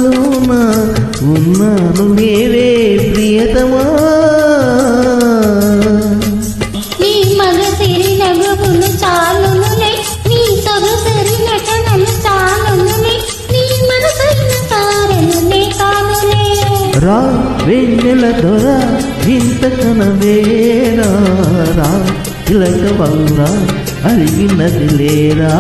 కలలోన ఉన్నాను నేరే ప్రియతమా. నీ మగసిరి నగవులు చాలునులే, నీ సొగసరి నటనలు చాలునులే, నీ మనసైన తారనులే కానులే. రా వెన్నెల దొర వింత కనవేరా, రా తిలక బౌరా అలిగినది లేరా.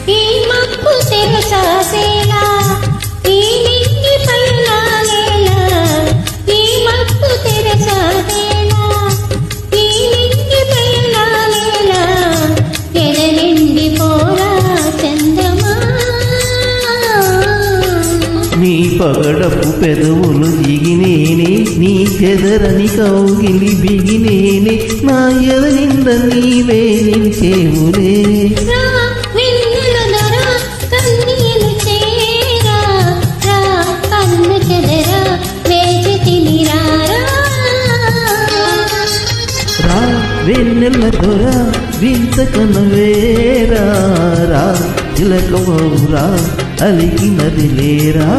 ఈ మబ్బు తెరచాసేలా, ఈ నింగి పైనాలేలా, ఈ మబ్బు తెరచాసేలా, ఈ నింగి పైనాలేలా, ఎదనిండి పోరా చందమా. నీ పగడపు పెదవులు దిగినేనే, నీ చెదరని కౌగిలి బిగినేనే, నా ఎదనింద నీవే నిలిచేవులే. వెన్నెల దొర వింత కనవేరా, రా తిలక బౌరా అలిగినది లేరా.